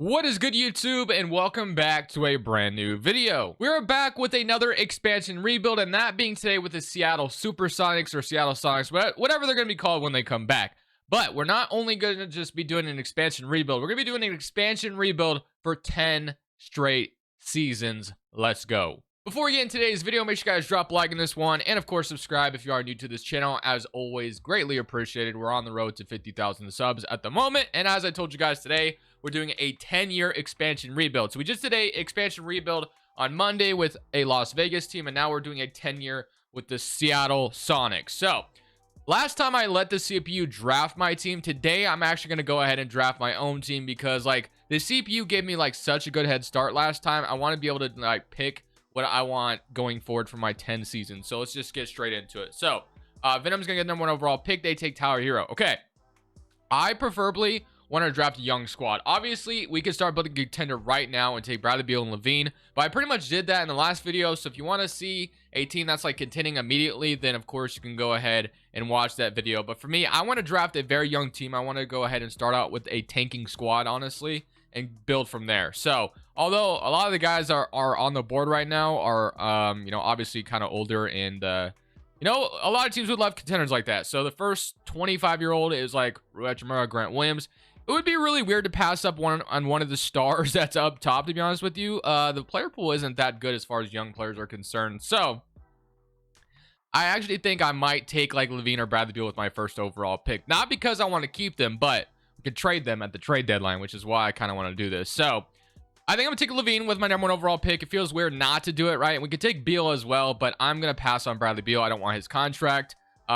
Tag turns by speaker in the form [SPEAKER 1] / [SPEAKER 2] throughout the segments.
[SPEAKER 1] What is good, YouTube, and welcome back to a brand new video. We're back with another expansion rebuild, and that being today with the Seattle Supersonics or Seattle Sonics, whatever they're going to be called when they come back. But we're not only going to just be doing an expansion rebuild, we're going to be doing an expansion rebuild for 10 straight seasons. Let's go. Before we get into today's video, make sure you guys drop a like on this one, and of course subscribe if you are new to this channel. As always, greatly appreciated. We're on the road to 50,000 subs at the moment, and as I told you guys today, we're doing a 10-year expansion rebuild. So we just did a expansion rebuild on Monday with a Las Vegas team, and now we're doing a 10-year with the Seattle Sonics. So last time I let the CPU draft my team, today I'm actually going to go ahead and draft my own team because like the CPU gave me like such a good head start last time. I want to be able to like pick what I want going forward for my 10 seasons. So let's just get straight into it. So Venom's gonna get number 1 overall pick. They take Tower Hero. Okay, I preferably want to draft a young squad. Obviously we could start building a contender right now and take Bradley Beal and Levine, but I pretty much did that in the last video. So if you want to see a team that's like contending immediately, then of course you can go ahead and watch that video. But for me, I want to draft a very young team. I want to go ahead and start out with a tanking squad, honestly, and build from there. So although a lot of the guys are on the board right now are you know, obviously kind of older, and you know, a lot of teams would love contenders like that. So the first 25-year-old is like Rui Hachimura, Grant Williams. It would be really weird to pass up on one of the stars that's up top, to be honest with you. The player pool isn't that good as far as young players are concerned. So I actually think I might take like Levine or Bradley Beal with my first overall pick. Not because I want to keep them, but we could trade them at the trade deadline, which is why I kind of want to do this. So I think I'm gonna take Levine with my number 1 overall pick. It feels weird not to do it, right? We could take Beal as well, but I'm gonna pass on Bradley Beal. I don't want his contract.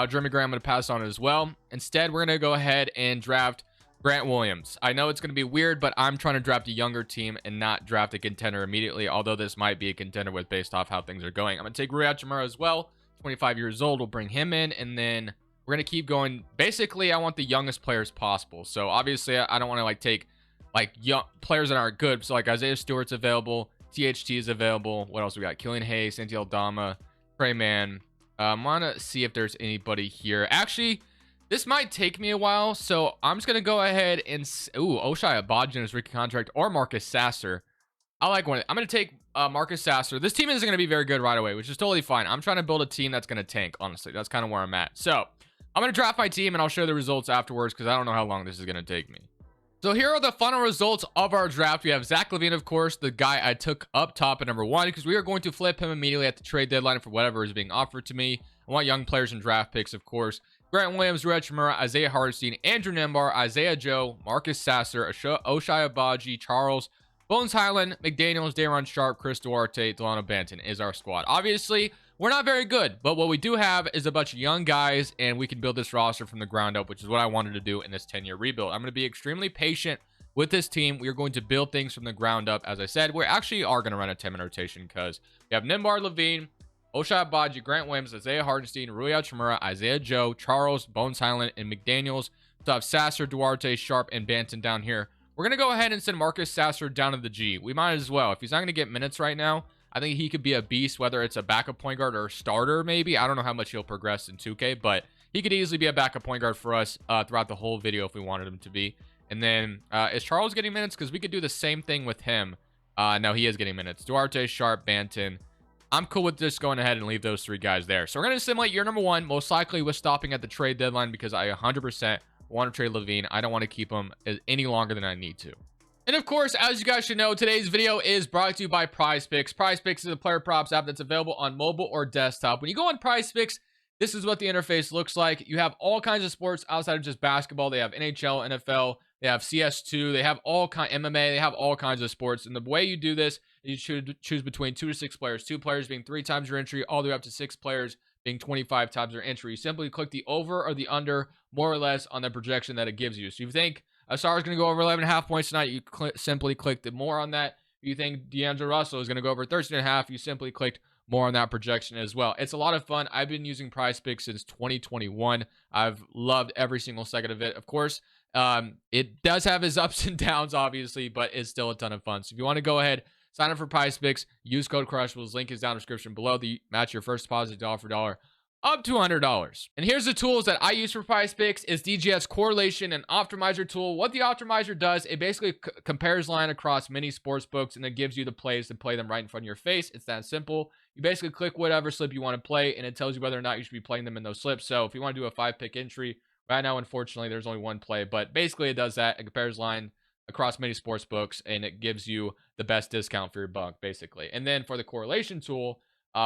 [SPEAKER 1] Jeremy Graham, I'm gonna pass on it as well. Instead, we're gonna go ahead and draft Grant Williams. I know it's gonna be weird, but I'm trying to draft a younger team and not draft a contender immediately, although this might be a contender with based off how things are going. I'm gonna take Rui Hachimura as well. 25 years old. We'll bring him in, and then we're gonna keep going. Basically, I want the youngest players possible. So obviously I don't want to like take like young players that aren't good. So like Isaiah Stewart's available, THT is available. What else we got? Killian Hayes, Santi Aldama, Trey Man. I want to see if there's anybody here. Actually, this might take me a while, so I'm just gonna go ahead and Oshai Abadji in his rookie contract, or Marcus Sasser. I like one. I'm gonna take Marcus Sasser. This team isn't gonna be very good right away, which is totally fine. I'm trying to build a team that's gonna tank. Honestly, that's kind of where I'm at. So I'm gonna draft my team and I'll share the results afterwards because I don't know how long this is gonna take me. So here are the final results of our draft. We have Zach LaVine, of course, the guy I took up top at number 1, because we are going to flip him immediately at the trade deadline for whatever is being offered to me. I want young players and draft picks, of course. Grant Williams, Rui Hachimura, Isaiah Hartenstein, Andrew Nembar, Isaiah Joe, Marcus Sasser, Oshai Abadji, Charles, Bones Highland, McDaniels, Dayron Sharp, Chris Duarte, Delano Banton is our squad. Obviously, we're not very good, but what we do have is a bunch of young guys, and we can build this roster from the ground up, which is what I wanted to do in this 10-year rebuild. I'm going to be extremely patient with this team. We are going to build things from the ground up. As I said, we actually are going to run a 10-man rotation because we have Nembar, Levine, Oshai Abadji, Grant Williams, Isaiah Hartenstein, Rui Hachimura, Isaiah Joe, Charles, Bones Highland, and McDaniels. So have Sasser, Duarte, Sharp, and Banton down here. We're going to go ahead and send Marcus Sasser down to the G. We might as well. If he's not going to get minutes right now, I think he could be a beast, whether it's a backup point guard or a starter, maybe. I don't know how much he'll progress in 2K, but he could easily be a backup point guard for us throughout the whole video if we wanted him to be. And then, is Charles getting minutes? Because we could do the same thing with him. No, he is getting minutes. Duarte, Sharp, Banton. I'm cool with just going ahead and leave those 3 guys there. So we're going to simulate year number 1, most likely with stopping at the trade deadline because I 100% want to trade Levine. I don't want to keep him any longer than I need to. And of course, as you guys should know, today's video is brought to you by PrizePicks. PrizePicks is a player props app that's available on mobile or desktop. When you go on PrizePicks, this is what the interface looks like. You have all kinds of sports outside of just basketball. They have NHL, NFL, they have CS2, they have all kind MMA, they have all kinds of sports. And the way you do this, you should choose between 2 to 6 players. 2 players being 3 times your entry, all the way up to 6 players being 25 times your entry. You simply click the over or the under, more or less, on the projection that it gives you. So if you think Asar is going to go over 11.5 points tonight, you simply click the more on that. If you think D'Angelo Russell is going to go over 13.5, you simply clicked more on that projection as well. It's a lot of fun. I've been using PrizePicks since 2021. I've loved every single second of it. Of course, it does have its ups and downs, obviously, but it's still a ton of fun. So if you want to go ahead, sign up for PrizePicks, use code Crushables. Link is down in the description below. Match your first deposit dollar for dollar up to $100. And here's the tools that I use for prize picks is DGF's correlation and optimizer tool. What the optimizer does, it basically compares line across many sports books and it gives you the plays to play them right in front of your face. It's that simple. You basically click whatever slip you want to play and it tells you whether or not you should be playing them in those slips. So if you want to do a 5-pick entry, right now, unfortunately, there's only one play, but basically it does that. It compares line across many sports books and it gives you the best discount for your buck, basically. And then for the correlation tool,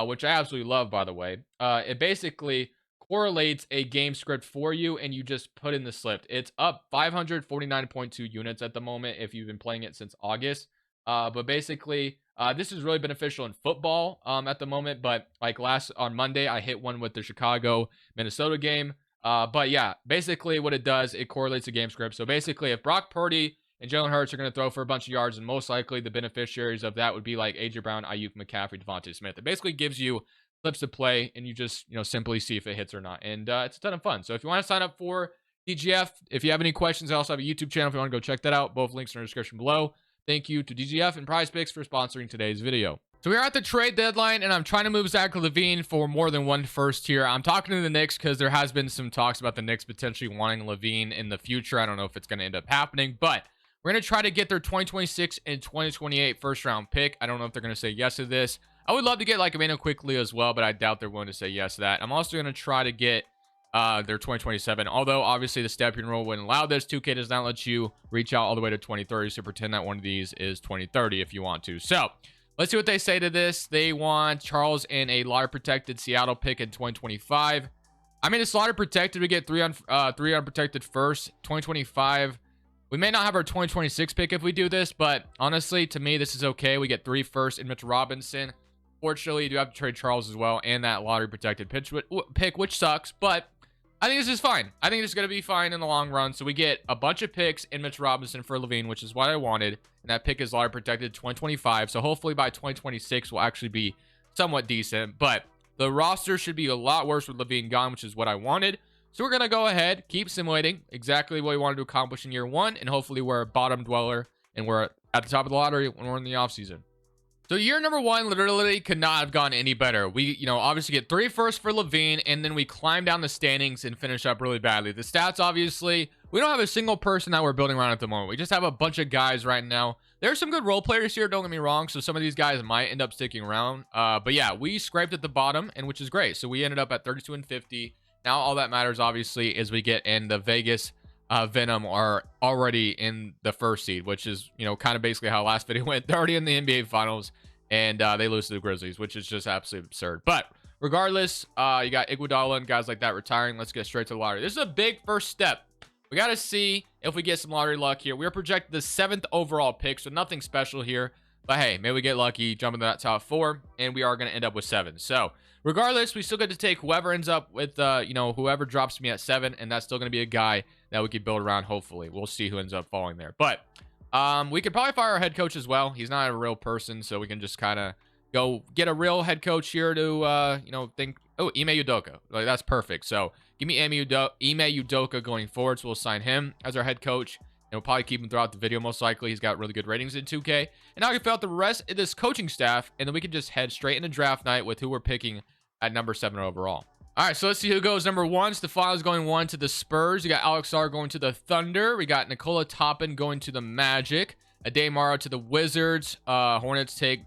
[SPEAKER 1] which I absolutely love, by the way, it basically correlates a game script for you and you just put in the slip. It's up 549.2 units at the moment if you've been playing it since August. But basically, this is really beneficial in football at the moment. But like on Monday, I hit one with the Chicago Minnesota game. But yeah, basically what it does, it correlates the game script. So basically, if Brock Purdy and Jalen Hurts are going to throw for a bunch of yards, and most likely the beneficiaries of that would be like AJ Brown, Ayuk, McCaffrey, Devontae Smith. It basically gives you slips to play, and you just simply see if it hits or not. And it's a ton of fun. So if you want to sign up for DGF, if you have any questions, I also have a YouTube channel if you want to go check that out. Both links are in the description below. Thank you to DGF and Prize Picks for sponsoring today's video. So we are at the trade deadline, and I'm trying to move Zach LaVine for more than one first tier. I'm talking to the Knicks because there has been some talks about the Knicks potentially wanting LaVine in the future. I don't know if it's going to end up happening, but we're going to try to get their 2026 and 2028 first round pick. I don't know if they're going to say yes to this. I would love to get like Emmanuel quickly as well, but I doubt they're willing to say yes to that. I'm also going to try to get their 2027, although obviously the stepping rule wouldn't allow this. 2K does not let you reach out all the way to 2030, so pretend that one of these is 2030 if you want to. So let's see what they say to this. They want Charles in a lottery protected Seattle pick in 2025. I mean, it's lottery protected. We get three unprotected first. 2025. We may not have our 2026 pick if we do this, but honestly, to me, this is okay. We get 3 first in Mitch Robinson. Fortunately, you do have to trade Charles as well and that lottery protected pick, which sucks, but I think this is fine. I think it's going to be fine in the long run. So we get a bunch of picks in Mitch Robinson for LaVine, which is what I wanted. And that pick is lottery protected 2025. So hopefully by 2026 will actually be somewhat decent. But the roster should be a lot worse with LaVine gone, which is what I wanted. So we're going to go ahead, keep simulating exactly what we wanted to accomplish in year 1. And hopefully we're a bottom dweller and we're at the top of the lottery when we're in the offseason. So year number 1 literally could not have gone any better. We, obviously get 3 firsts for LaVine, and then we climb down the standings and finish up really badly. The stats, obviously, we don't have a single person that we're building around at the moment. We just have a bunch of guys right now. There's some good role players here, don't get me wrong, so some of these guys might end up sticking around. But yeah, we scraped at the bottom, and which is great. So we ended up at 32 and 50. Now all that matters, obviously, is we get in the Vegas Venom are already in the first seed, which is, kind of basically how last video went. They're already in the NBA Finals, and they lose to the Grizzlies, which is just absolutely absurd. But regardless, you got Iguodala and guys like that retiring. Let's get straight to the lottery. This is a big first step. We got to see if we get some lottery luck here. We're projected the 7th overall pick, so nothing special here. But hey, maybe we get lucky, jump into that top 4, and we are going to end up with 7. So regardless, we still get to take whoever ends up with, whoever drops me at 7, and that's still going to be a guy that we could build around, hopefully. We'll see who ends up falling there. But we could probably fire our head coach as well. He's not a real person, so we can just kind of go get a real head coach here to, think, oh, Ime Udoka. Like, that's perfect. So give me Ime Udoka going forward, so we'll sign him as our head coach. And we'll probably keep him throughout the video, most likely. He's got really good ratings in 2K. And now we can fill out the rest of this coaching staff, and then we can just head straight into draft night with who we're picking at number 7 overall. All right, so let's see who goes number 1. Stephano's going 1 to the Spurs. You got Alex Sarr going to the Thunder. We got Nikola Toppin going to the Magic. Ade Mara to the Wizards. Hornets take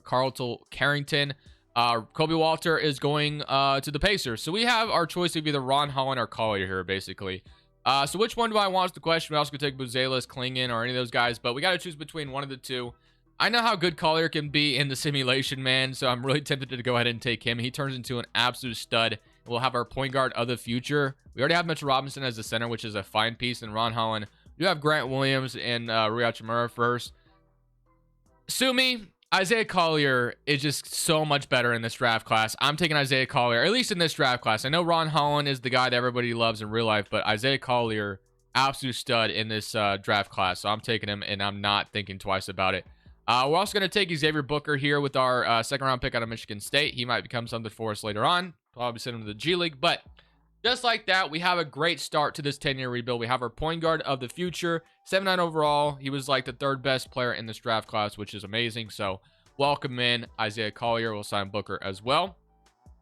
[SPEAKER 1] Carlton Carrington. Kobe Walter is going to the Pacers. So we have our choice of either Ron Holland or Collier here, basically. So which one do I want is the question. We also could take Buzelis, Klingon, or any of those guys, but we got to choose between one of the two. I know how good Collier can be in the simulation, man, so I'm really tempted to go ahead and take him. He turns into an absolute stud. We'll have our point guard of the future. We already have Mitchell Robinson as the center, which is a fine piece, and Ron Holland. We do have Grant Williams and Rui Hachimura first. Sue me, Isaiah Collier is just so much better in this draft class. I'm taking Isaiah Collier, at least in this draft class. I know Ron Holland is the guy that everybody loves in real life, but Isaiah Collier, absolute stud in this draft class. So I'm taking him, and I'm not thinking twice about it. We're also going to take Xavier Booker here with our second-round pick out of Michigan State. He might become something for us later on. Probably send him to the G League. But just like that, we have a great start to this 10-year rebuild. We have our point guard of the future, 7'9" overall. He was like the 3rd best player in this draft class, which is amazing. So welcome in Isaiah Collier. We'll sign Booker as well.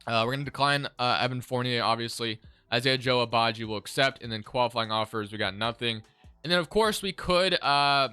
[SPEAKER 1] We're going to decline Evan Fournier, obviously. Isaiah Joe Abaji will accept, and then qualifying offers, we got nothing. And then, of course, we could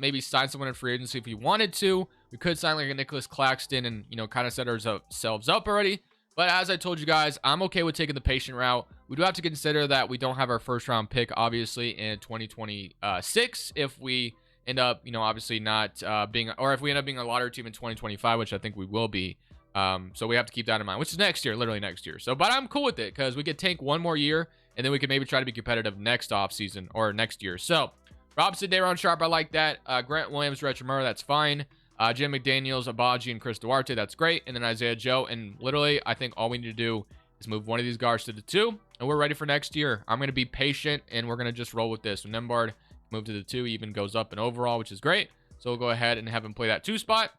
[SPEAKER 1] maybe sign someone in free agency if we wanted to. We could sign like a Nicholas Claxton and, kind of set ourselves up already. But as I told you guys, I'm okay with taking the patient route. We do have to consider that we don't have our first round pick, obviously, in 2026 if we end up, obviously not being, or if we end up being a lottery team in 2025, which I think we will be. So we have to keep that in mind, which is next year, literally next year. So, but I'm cool with it because we could tank one more year and then we could maybe try to be competitive next offseason or next year. So, Robson, Dayron Sharp, I like that. Grant Williams, Rich Murray, that's fine. Jim McDaniels, Abaji, and Chris Duarte, that's great. And then Isaiah Joe. And literally, I think all we need to do is move one of these guards to the 2, and we're ready for next year. I'm going to be patient, and we're going to just roll with this. So Nembhard move to the 2, even goes up in overall, which is great. So we'll go ahead and have him play that 2 spot.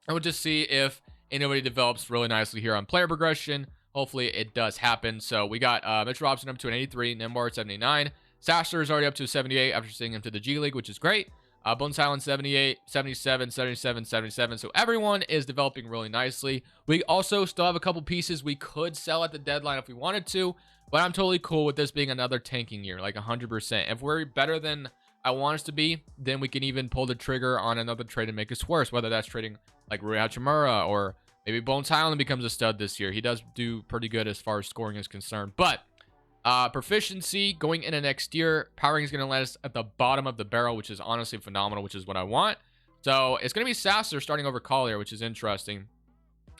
[SPEAKER 1] And we'll just see if anybody develops really nicely here on player progression. Hopefully, it does happen. So we got Mitch Robinson up to an 83, Nembhard 79. Sasser is already up to 78 after seeing him to the G League, which is great. Bones Highland 78, 77, 77, 77. So everyone is developing really nicely. We also still have a couple pieces we could sell at the deadline if we wanted to, but I'm totally cool with this being another tanking year, like 100%. If we're better than I want us to be, then we can even pull the trigger on another trade and make us worse, whether that's trading like Rui Hachimura or maybe Bones Highland becomes a stud this year. He does do pretty good as far as scoring is concerned, but proficiency going into next year, powering is going to let us at the bottom of the barrel, which is honestly phenomenal, which is what I want. So it's going to be Sasser starting over Collier, which is interesting.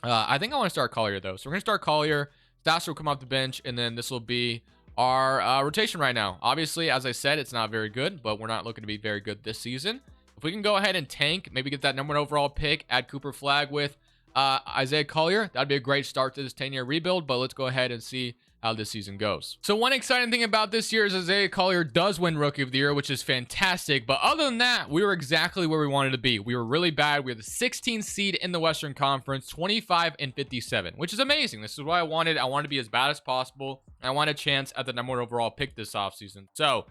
[SPEAKER 1] I think I want to start Collier though. So we're going to start Collier. Sasser will come off the bench, and then this will be our rotation right now. Obviously, as I said, it's not very good, but we're not looking to be very good this season. If we can go ahead and tank, maybe get that #1 overall pick, add Cooper Flagg with Isaiah Collier, that'd be a great start to this 10-year rebuild. But let's go ahead and see how this season goes. So one exciting thing about this year is Isaiah Collier does win Rookie of the Year, which is fantastic. But other than that, we were exactly where we wanted to be. We were really bad. We were the 16th seed in the Western Conference, 25 and 57, which is amazing. This is what I wanted. I wanted to be as bad as possible. I want a chance at the #1 overall pick this offseason. So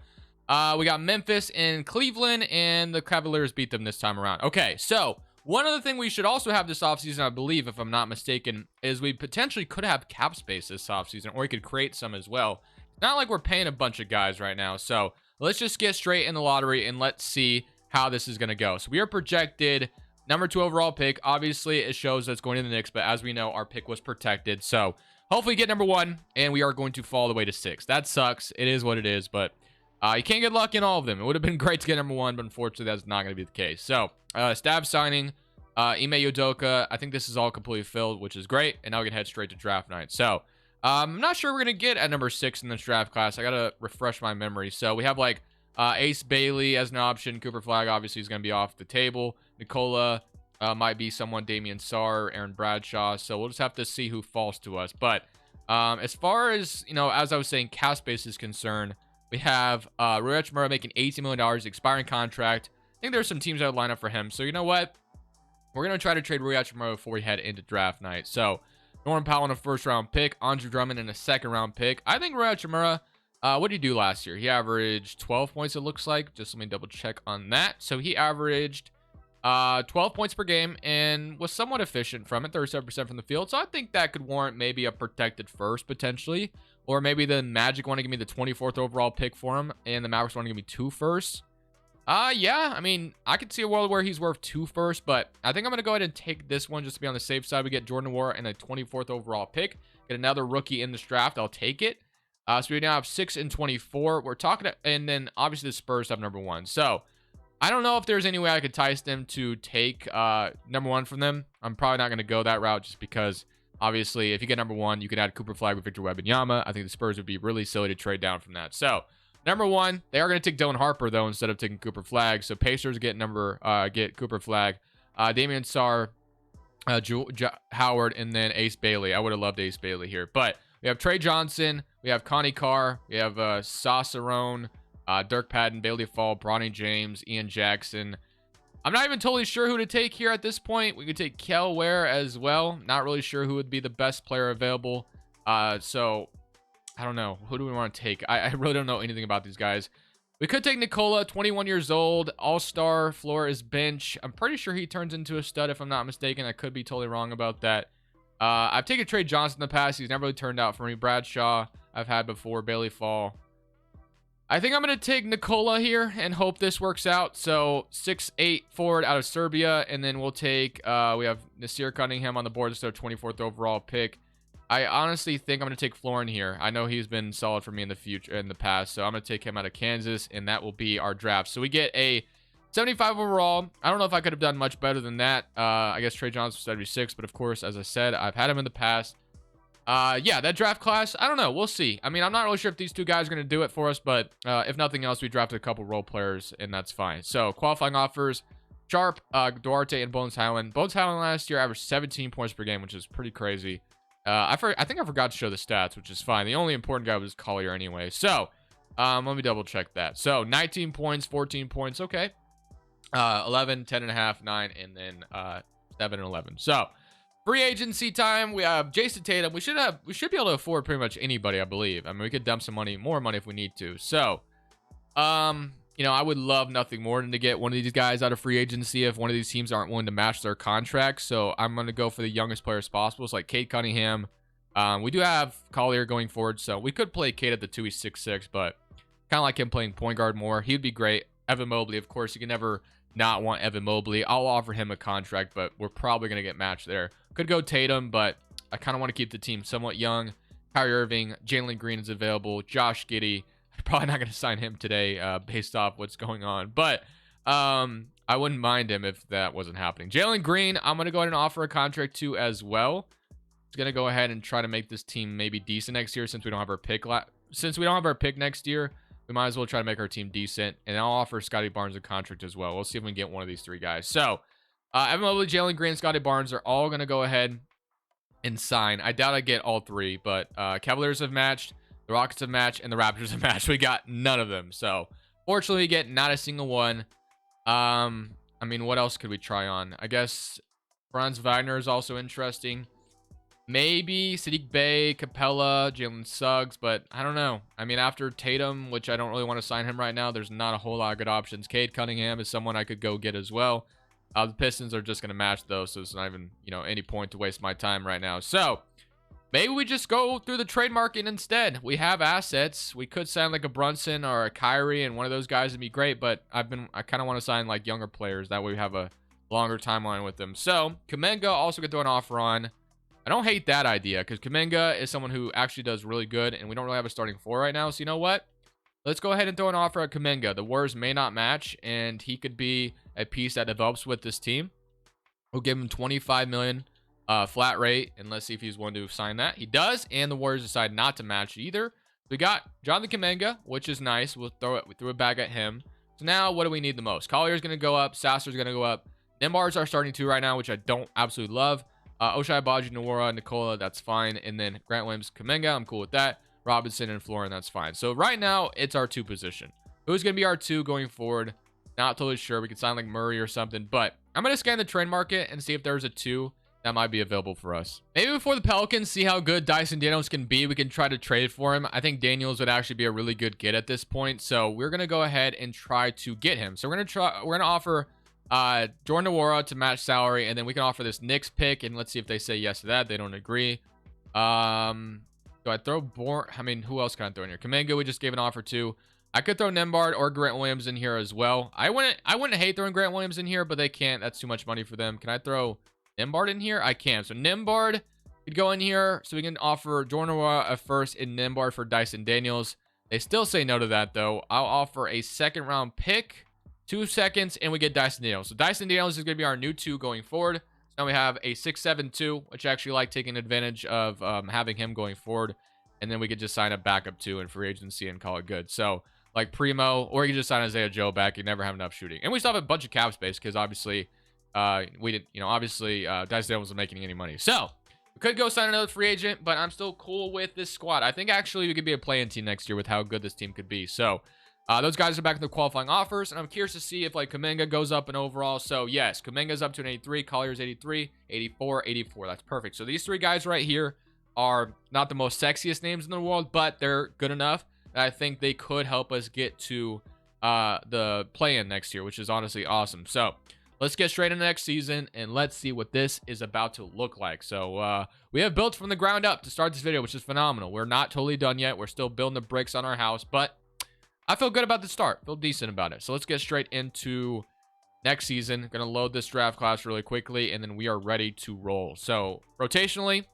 [SPEAKER 1] we got Memphis and Cleveland, and the Cavaliers beat them this time around. Okay, so one other thing we should also have this offseason, I believe, if I'm not mistaken, is we potentially could have cap space this offseason, or we could create some as well. It's not like we're paying a bunch of guys right now, so let's just get straight in the lottery, and let's see how this is going to go. So we are projected #2 overall pick. Obviously, it shows us going to the Knicks, but as we know, our pick was protected. So hopefully get #1, and we are going to fall all the way to 6. That sucks. It is what it is, but you can't get lucky in all of them. It would have been great to get #1, but unfortunately, that's not going to be the case. So, stab signing, Ime Udoka. I think this is all completely filled, which is great. And now we can head straight to draft night. So, I'm not sure we're going to get at #6 in this draft class. I got to refresh my memory. So, we have like Ace Bailey as an option. Cooper Flagg, obviously, is going to be off the table. Nicola might be someone. Damian Sarr, Aaron Bradshaw. So, we'll just have to see who falls to us. But as far as, as I was saying, cap space is concerned, we have Rui Hachimura making $18 million, expiring contract. I think there's some teams that would line up for him. So you know what? We're going to try to trade Rui Hachimura before we head into draft night. So Norman Powell in a first-round pick, Andre Drummond in a second-round pick. I think Rui Hachimura, what did he do last year? He averaged 12 points, it looks like. Just let me double-check on that. So he averaged 12 points per game and was somewhat efficient from it, 37% from the field. So I think that could warrant maybe a protected first, potentially. Or maybe the Magic want to give me the 24th overall pick for him, and the Mavericks want to give me 2 firsts. Yeah, I mean, I could see a world where he's worth 2 firsts, but I think I'm going to go ahead and take this one just to be on the safe side. We get Jordan Nwora and a 24th overall pick. Get another rookie in this draft. I'll take it. So we now have 6 and 24. We're talking, and then obviously the Spurs have #1. So I don't know if there's any way I could entice them to take #1 from them. I'm probably not going to go that route just because obviously if you get #1, you can add Cooper Flagg with Victor Wembanyama. I think the Spurs would be really silly to trade down from that. So #1, they are going to take Dylan Harper though instead of taking Cooper Flagg. So Pacers get Cooper Flagg, Damian Sarr, Howard, and then Ace Bailey. I would have loved Ace Bailey here, but we have Trey Johnson, we have Connie Carr, we have Sassarone, Dirk Patton, Bailey Fall, Bronny James, Ian Jackson. I'm not even totally sure who to take here at this point. We could take Kel Ware as well. Not really sure who would be the best player available. So I don't know. Who do we want to take? I really don't know anything about these guys. We could take Nicola, 21 years old, all-star, floor is bench. I'm pretty sure he turns into a stud if I'm not mistaken. I could be totally wrong about that. I've taken Trey Johnson in the past. He's never really turned out for me. Bradshaw, I've had before. Bailey Fall. I think I'm going to take Nikola here and hope this works out. So 6'8" forward out of Serbia. And then we'll take, we have Nasir Cunningham on the board. This is our 24th overall pick. I honestly think I'm going to take Florin here. I know he's been solid for me in the past. So I'm going to take him out of Kansas, and that will be our draft. So we get a 75 overall. I don't know if I could have done much better than that. I guess Trey Johnson was 76, but of course, as I said, I've had him in the past. Yeah, that draft class, I don't know. We'll see. I mean, I'm not really sure if these two guys are going to do it for us, but if nothing else, we drafted a couple role players, and that's fine. So, qualifying offers, Sharp, Duarte, and Bones Highland. Bones Highland last year averaged 17 points per game, which is pretty crazy. I think I forgot to show the stats, which is fine. The only important guy was Collier anyway. So, let me double check that. So, 19 points, 14 points, okay. 11, 10.5, 9, and then 7 and 11. So, free agency time. We have Jason Tatum. We should be able to afford pretty much anybody, I believe. I mean, we could dump some money, more money if we need to. So, you know, I would love nothing more than to get one of these guys out of free agency if one of these teams aren't willing to match their contracts. So I'm going to go for the youngest players possible. It's like Cade Cunningham. We do have Collier going forward, so we could play Cade at the 2. He's 6'6", but kind of like him playing point guard more. He would be great. Evan Mobley, of course, you can never not want Evan Mobley. I'll offer him a contract, but we're probably going to get matched there. Could go Tatum, but I kind of want to keep the team somewhat young. Kyrie Irving, Jalen Green is available. Josh Giddey. Probably not going to sign him today based off what's going on, but I wouldn't mind him if that wasn't happening. Jalen Green, I'm going to go ahead and offer a contract to as well. He's going to go ahead and try to make this team maybe decent next year since we don't have our pick next year. We might as well try to make our team decent, and I'll offer Scotty Barnes a contract as well. We'll see if we can get one of these three guys. So Evan Mobley, Jalen Green, and Scotty Barnes are all going to go ahead and sign. I doubt I get all three, but Cavaliers have matched. The Rockets have matched, and the Raptors have matched. We got none of them. So, fortunately, we get not a single one. I mean, what else could we try on? I guess Franz Wagner is also interesting. Maybe Sadiq Bey, Capella, Jalen Suggs, but I don't know. I mean, after Tatum, which I don't really want to sign him right now, there's not a whole lot of good options. Cade Cunningham is someone I could go get as well. The Pistons are just going to match, though, so it's not even, you know, any point to waste my time right now. So, maybe we just go through the trade market instead. We have assets. We could sign like a Brunson or a Kyrie, and one of those guys would be great, but I kind of want to sign like younger players. That way we have a longer timeline with them. So, Kuminga also could throw an offer on. I don't hate that idea because Kuminga is someone who actually does really good, and we don't really have a starting four right now. So, you know what? Let's go ahead and throw an offer at Kuminga. The Warriors may not match, and he could be a piece that develops with this team. We'll give him $25 million. Flat rate, and let's see if he's willing to sign that. He does, and the Warriors decide not to match either. We got Jonathan Kuminga, which is nice. We threw it back at him. So now, what do we need the most? Collier's going to go up. Sasser's going to go up. Nembhard's our starting two right now, which I don't absolutely love. Ochai Agbaji, Nwora, Nikola, that's fine. And then Grant Williams, Kuminga, I'm cool with that. Robinson and Florin, that's fine. So right now, it's our two position. Who's going to be our two going forward? Not totally sure. We could sign like Murray or something, but I'm going to scan the trade market and see if there's a two that might be available for us. Maybe before the Pelicans see how good Dyson Daniels can be, we can try to trade for him. I think Daniels would actually be a really good get at this point, so we're gonna go ahead and try to get him. So we're gonna offer Jordan Nwora to match salary, and then we can offer this Knicks pick, and let's see if they say yes to that. They don't agree. Do I throw I mean, who else can I throw in here? Kuminga, we just gave an offer to. I could throw Nembhard or Grant Williams in here as well. I wouldn't hate throwing Grant Williams in here, but they can't. That's too much money for them. Can I throw Nembhard in here? I can. So Nembhard could go in here, so we can offer Jordan Nwora a first and Nembhard for Dyson Daniels. They still say no to that, though. I'll offer a second round pick, 2 seconds, and we get Dyson Daniels. So Dyson Daniels is going to be our new two going forward. So now we have a 6'7" which I actually like taking advantage of having him going forward. And then we could just sign a backup 2 in free agency and call it good. So like Primo, or you could just sign Isaiah Joe back. You never have enough shooting. And we still have a bunch of cap space because obviously we didn't, obviously Dyson Daniels wasn't making any money. So we could go sign another free agent, but I'm still cool with this squad. I think actually we could be a play-in team next year with how good this team could be. So those guys are back in the qualifying offers, and I'm curious to see if like Kuminga goes up in overall. So yes, Kuminga's up to an 83, Collier's 83, 84, 84. That's perfect. So these three guys right here are not the most sexiest names in the world, but they're good enough. And I think they could help us get to the play-in next year, which is honestly awesome. So let's get straight into next season and let's see what this is about to look like. So we have built from the ground up to start this video, which is phenomenal. We're not totally done yet. We're still building the bricks on our house, but I feel good about the start. Feel decent about it. So let's get straight into next season. Gonna load this draft class really quickly, and then we are ready to roll. So rotationally,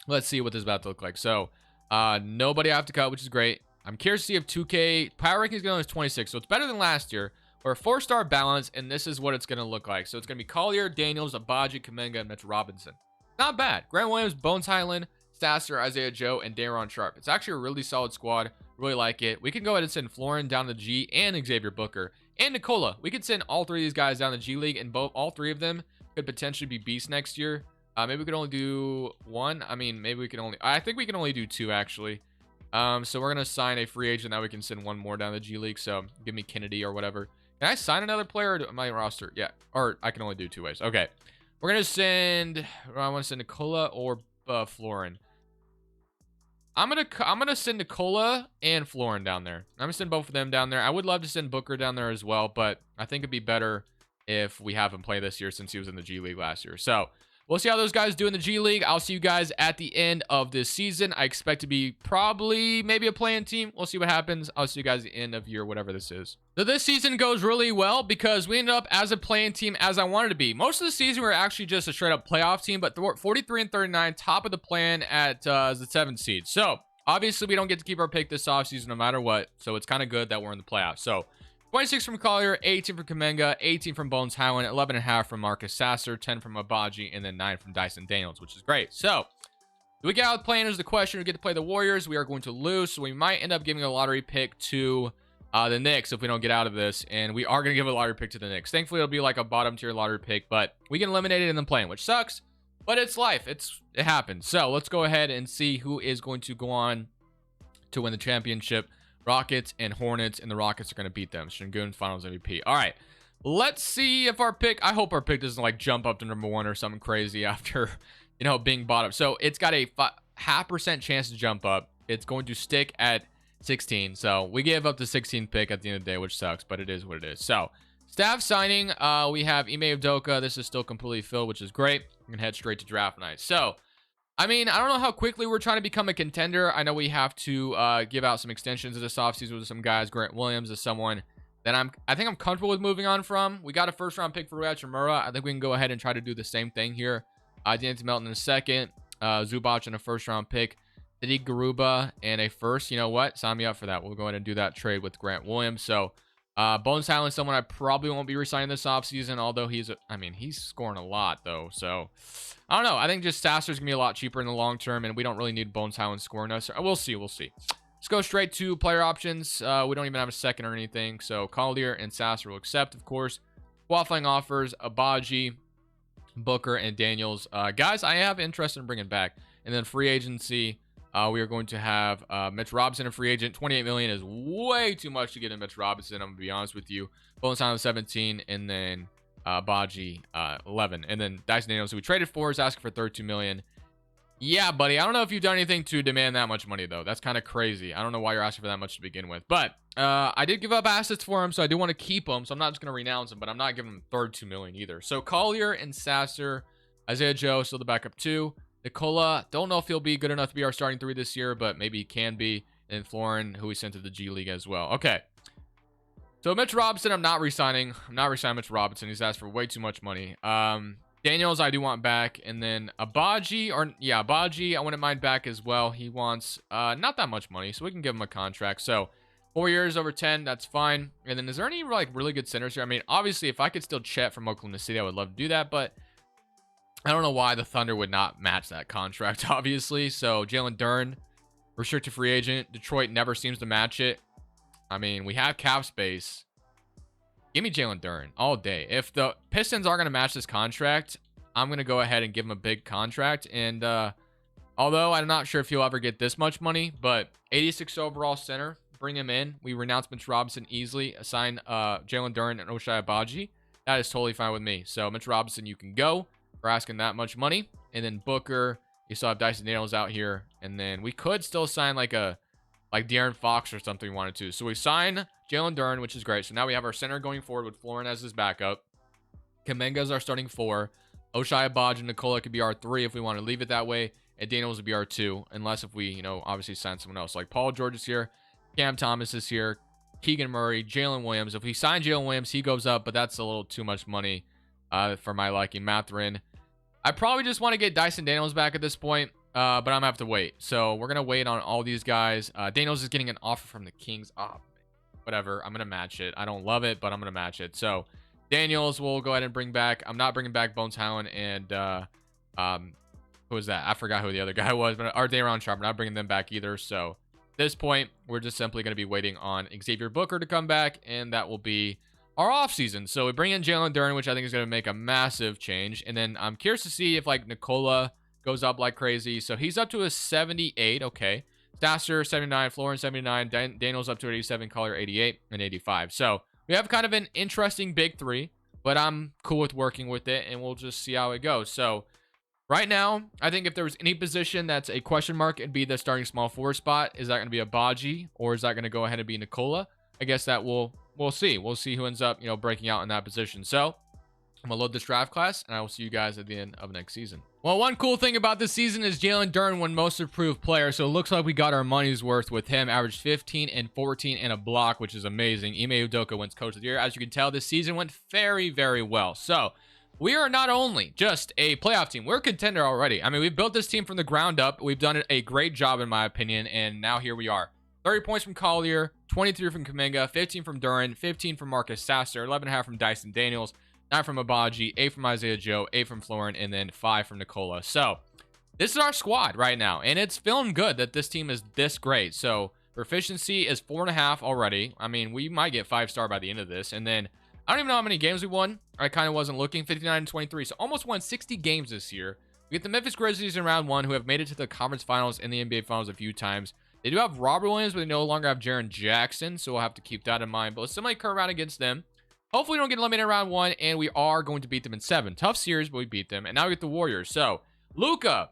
[SPEAKER 1] let's see what this is about to look like. So nobody I have to cut, which is great. I'm curious to see if 2K power ranking is going to 26, so it's better than last year. We're a 4-star balance, and this is what it's going to look like. So it's going to be Collier, Daniels, Abaji, Kuminga, and Mitch Robinson. Not bad. Grant Williams, Bones Highland, Sasser, Isaiah Joe, and Daron Sharp. It's actually a really solid squad. Really like it. We can go ahead and send Florin down to G, and Xavier Booker and Nikola. We could send all three of these guys down to G League, and all three of them could potentially be beasts next year. Maybe we could only do one. I mean, maybe we can only... I think we can only do two, actually. So we're going to sign a free agent. Now we can send one more down the G League. So give me Kennedy or whatever. Can I sign another player to my roster? Yeah. Or I can only do two ways. Okay. We're going to send... I want to send Nikola or Florin. I'm gonna send Nikola and Florin down there. I'm gonna send both of them down there. I would love to send Booker down there as well, but I think it'd be better if we have him play this year since he was in the G League last year. So we'll see how those guys do in the G League. I'll see you guys at the end of this season. I expect to be probably maybe a playing team. We'll see what happens. I'll see you guys at the end of year, whatever this is. So this season goes really well because we ended up as a playing team as I wanted to be. Most of the season we were actually just a straight up playoff team, but 43 and 39, top of the plan at the 7th seed. So obviously we don't get to keep our pick this offseason no matter what. So it's kind of good that we're in the playoffs. So 26 from Collier, 18 from Kuminga, 18 from Bones Highland, 11.5 from Marcus Sasser, 10 from Abaji, and then 9 from Dyson Daniels, which is great. So do we get out playing is the question. We get to play the Warriors. We are going to lose, so we might end up giving a lottery pick to the Knicks if we don't get out of this, and we are going to give a lottery pick to the Knicks. Thankfully, it'll be like a bottom tier lottery pick, but we can eliminate it in the play-in, which sucks, but it's life. It happens. So let's go ahead and see who is going to go on to win the championship. Rockets and Hornets, and the Rockets are going to beat them. Şengün Finals MVP. All right, let's see if our pick, I hope our pick doesn't like jump up to number 1 or something crazy after, you know, being bottom. So it's got a 0.5% chance to jump up. It's going to stick at 16. So we gave up the 16th pick at the end of the day, which sucks, but it is what it is. So staff signing, we have Ime Udoka. This is still completely filled, which is great. We can head straight to draft night. So I mean, I don't know how quickly we're trying to become a contender. I know we have to give out some extensions this offseason with some guys. Grant Williams is someone that I think I'm comfortable with moving on from. We got a first-round pick for Rui Hachimura. I think we can go ahead and try to do the same thing here. D'Anthony Melton in a second. Zubac in a first-round pick. Sadiq Garuba and a first. You know what? Sign me up for that. We'll go ahead and do that trade with Grant Williams. So Bones Highland, someone I probably won't be resigning this offseason, although he's scoring a lot, though. So I don't know. I think just Sasser's going to be a lot cheaper in the long term, and we don't really need Bones Highland scoring us. We'll see. We'll see. Let's go straight to player options. We don't even have a second or anything. So Collier and Sasser will accept, of course. Qualifying offers, Abaji, Booker, and Daniels. Guys, I have interest in bringing back. And then free agency, we are going to have Mitch Robinson, a free agent. $28 million is way too much to get in Mitch Robinson. I'm going to be honest with you. Bones Highland 17, and then Baji 11, and then Dyson Daniels, who we traded for, is asking for $32 million. Yeah, buddy, I don't know if you've done anything to demand that much money, though. That's kind of crazy. I don't know why you're asking for that much to begin with, but I did give up assets for him, so I do want to keep him, so I'm not just going to renounce him, but I'm not giving him $32 million either. So Collier and Sasser, Isaiah Joe, still the backup 2. Nikola, don't know if he'll be good enough to be our starting 3 this year, but maybe he can be. And Florin, who we sent to the G League as well. Okay. So Mitch Robinson, I'm not re-signing. I'm not re-signing Mitch Robinson. He's asked for way too much money. Daniels, I do want back. And then Abaji, I wouldn't mind back as well. He wants not that much money, so we can give him a contract. So 4 years over 10, that's fine. And then is there any like really good centers here? I mean, obviously, if I could still Chet from Oklahoma City, I would love to do that, but I don't know why the Thunder would not match that contract, obviously. So Jalen Duren, restricted free agent. Detroit never seems to match it. I mean, we have cap space. Give me Jalen Duren all day. If the Pistons aren't going to match this contract, I'm going to go ahead and give him a big contract. And although I'm not sure if he'll ever get this much money, but 86 overall center, bring him in. We renounce Mitch Robinson easily. Assign Jalen Duren and Ochai Agbaji. That is totally fine with me. So Mitch Robinson, you can go for asking that much money. And then Booker, you still have Dyson Daniels out here. And then we could still sign like De'Aaron Fox or something we wanted to. So we sign Jalen Duren, which is great. So now we have our center going forward with Florin as his backup. Kaminga's our starting 4. Oshai, Abaj, and Nikola could be our 3 if we want to leave it that way. And Daniels would be our 2, unless if we, obviously sign someone else. Like Paul George is here. Cam Thomas is here. Keegan Murray, Jalen Williams. If we sign Jalen Williams, he goes up, but that's a little too much money for my liking. Matherin. I probably just want to get Dyson Daniels back at this point, but I'm going to have to wait. So we're going to wait on all these guys. Daniels is getting an offer from the Kings. Oh, whatever. I'm going to match it. I don't love it, but I'm going to match it. So Daniels will go ahead and bring back. I'm not bringing back Bones Howland and who was that? I forgot who the other guy was, but our Dayron Sharp. We're not bringing them back either. So at this point, we're just simply going to be waiting on Xavier Booker to come back, and that will be our offseason. So we bring in Jalen Duren, which I think is going to make a massive change. And then I'm curious to see if like Nikola goes up like crazy. So he's up to a 78. Okay. Stasser 79, Florin 79, Daniels up to 87, Collier 88, and 85. So we have kind of an interesting big 3, but I'm cool with working with it, and we'll just see how it goes. So right now, I think if there was any position that's a question mark, it'd be the starting small forward spot. Is that going to be a Baji, or is that going to go ahead and be Nikola? I guess that we'll see. We'll see who ends up, breaking out in that position. So I'm going to load this draft class, and I will see you guys at the end of next season. Well, one cool thing about this season is Jalen Duren won most improved player, so it looks like we got our money's worth with him. Averaged 15 and 14 and a block, which is amazing. Ime Udoka wins Coach of the Year. As you can tell, this season went very, very well. So we are not only just a playoff team, we're a contender already. I mean, we've built this team from the ground up. We've done a great job, in my opinion, and now here we are. 30 points from Collier, 23 from Kaminga, 15 from Duren, 15 from Marcus Sasser, 11.5 from Dyson Daniels, 9 from Abaji, 8 from Isaiah Joe, 8 from Florin, and then 5 from Nikola. So this is our squad right now, and it's feeling good that this team is this great. So proficiency is 4.5 already. I mean, we might get 5-star by the end of this, and then I don't even know how many games we won. I kind of wasn't looking. 59 and 23, so almost won 60 games this year. We get the Memphis Grizzlies in round 1, who have made it to the conference finals and the NBA finals a few times. They do have Robert Williams, but they no longer have Jaren Jackson, so we'll have to keep that in mind. But let's simply curve around against them. Hopefully we don't get eliminated in round 1, and we are going to beat them in 7. Tough series, but we beat them. And now we get the Warriors. So Luka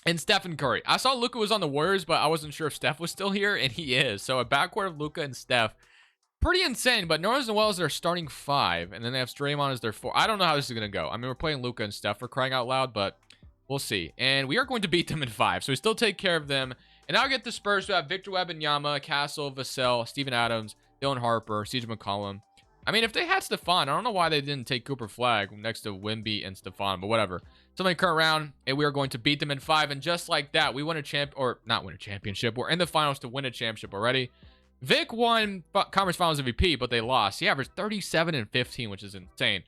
[SPEAKER 1] and Stephen Curry. I saw Luka was on the Warriors, but I wasn't sure if Steph was still here, and he is. So a backcourt of Luka and Steph. Pretty insane, but Nerlens Noel is their starting 5, and then they have Draymond as their 4. I don't know how this is going to go. I mean, we're playing Luka and Steph for crying out loud, but we'll see. And we are going to beat them in 5, so we still take care of them. And now we get the Spurs to have Victor Wembanyama, Castle, Vassell, Steven Adams, Dylan Harper, CJ McCollum. I mean, if they had Stephon, I don't know why they didn't take Cooper Flagg next to Wemby and Stephon, but whatever. Something current round, and we are going to beat them in 5. And just like that, we won a or not win a championship. We're in the finals to win a championship already. Vic won Conference Finals MVP, but they lost. He averaged 37 and 15, which is insane.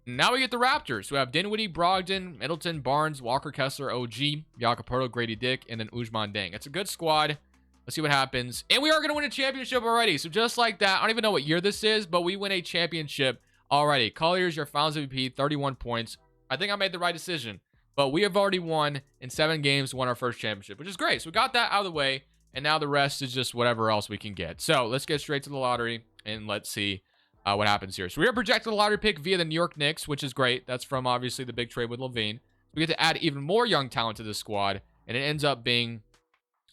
[SPEAKER 1] Now we get the Raptors, who have Dinwiddie, Brogdon, Middleton, Barnes, Walker Kessler, OG, Jakob Grady Dick, and then Usman Deng. It's a good squad. Let's see what happens. And we are going to win a championship already. So just like that, I don't even know what year this is, but we win a championship already. Collier's your Finals MVP, 31 points. I think I made the right decision. But we have already won in 7 games, won our first championship, which is great. So we got that out of the way. And now the rest is just whatever else we can get. So let's get straight to the lottery, and let's see what happens here. So we are projected the lottery pick via the New York Knicks, which is great. That's from, obviously, the big trade with LaVine. We get to add even more young talent to this squad, and it ends up being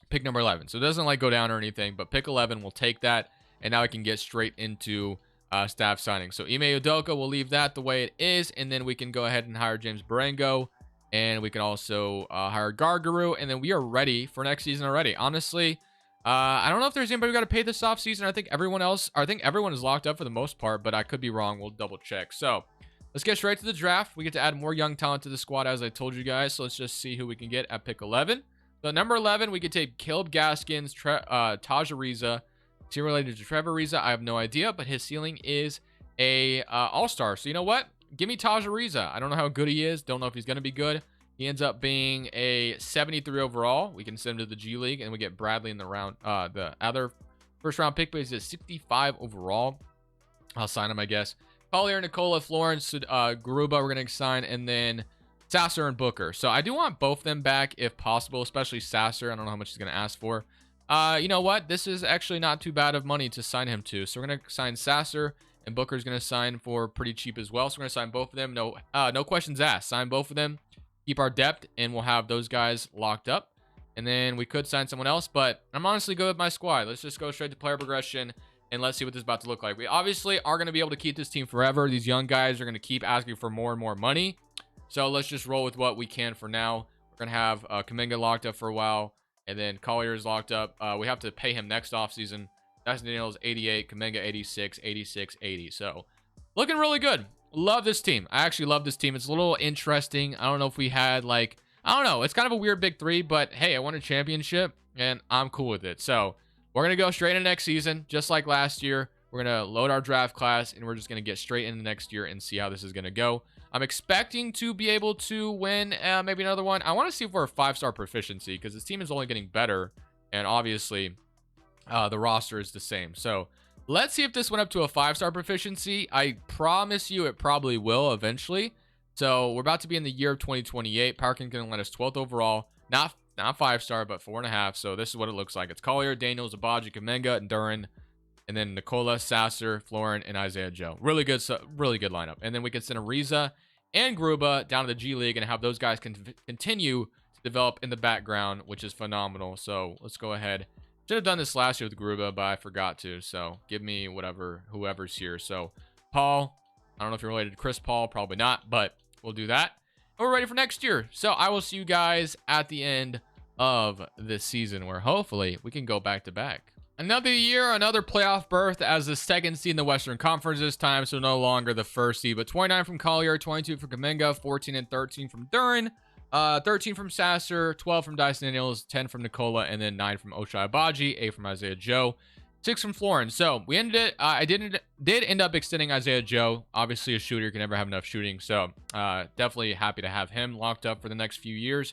[SPEAKER 1] pick number 11. So it doesn't, go down or anything, but pick 11, we'll take that, and now we can get straight into staff signing. So Ime Udoka, we'll leave that the way it is, and then we can go ahead and hire James Barango. And we can also hire Garguru, and then we are ready for next season already. Honestly, I don't know if there's anybody we got to pay this offseason. I think everyone is locked up for the most part, but I could be wrong. We'll double check. So let's get straight to the draft. We get to add more young talent to the squad, as I told you guys. So let's just see who we can get at pick 11. So number 11, we could take Caleb Gaskins, Taj Ariza. Is he related to Trevor Ariza? I have no idea, but his ceiling is a all-star. So you know what? Give me Taj Ariza. I don't know how good he is. Don't know if he's going to be good. He ends up being a 73 overall. We can send him to the G League, and we get Bradley in the round. The other first-round pick, but he's a 65 overall. I'll sign him, I guess. Collier, Nikola, Florence, Garuba, we're going to sign, and then Sasser and Booker. So I do want both of them back if possible, especially Sasser. I don't know how much he's going to ask for. You know what? This is actually not too bad of money to sign him to. So we're going to sign Sasser. And Booker's going to sign for pretty cheap as well. So we're going to sign both of them. No questions asked. Sign both of them. Keep our depth, and we'll have those guys locked up. And then we could sign someone else, but I'm honestly good with my squad. Let's just go straight to player progression. and let's see what this is about to look like. We obviously are going to be able to keep this team forever. These young guys are going to keep asking for more and more money. So let's just roll with what we can for now. We're going to have Kuminga locked up for a while, and then Collier is locked up. We have to pay him next offseason. Dyson Daniels, 88. Kuminga, 86. 86, 80. So looking really good. Love this team. I actually love this team. It's a little interesting. I don't know if we had, like, I don't know. It's kind of a weird big three, but hey, I won a championship, and I'm cool with it. So we're going to go straight into next season, just like last year. We're going to load our draft class, and we're just going to get straight into next year and see how this is going to go. I'm expecting to be able to win maybe another one. I want to see if we're a 5-star proficiency, because this team is only getting better, and obviously the roster is the same. So let's see if this went up to a 5-star proficiency. I promise you it probably will eventually. So we're about to be in the year of 2028. Parkin's going to let us 12th overall. Not 5-star, but 4.5. So this is what it looks like. It's Collier, Daniels, Abaji, Kuminga, and Duran. And then Nikola, Sasser, Florin, and Isaiah Joe. Really good lineup. And then we can send Ariza and Gruba down to the G League and have those guys continue to develop in the background, which is phenomenal. So let's go ahead. Should have done this last year with Gruba, but I forgot to. So give me whoever's here. So Paul, I don't know if you're related to Chris Paul, probably not, but we'll do that. And we're ready for next year. So I will see you guys at the end of this season, where hopefully we can go back to back. Another year, another playoff berth as the second seed in the Western Conference this time, so no longer the first seed. But 29 from Collier, 22 from Kuminga, 14 and 13 from Duran, 13 from Sasser, 12 from Dyson Daniels, 10 from Nikola, and then 9 from Ochai Abaji, 8 from Isaiah Joe, 6 from Florin. So we ended it. I did end up extending Isaiah Joe. Obviously, a shooter, you can never have enough shooting. So definitely happy to have him locked up for the next few years.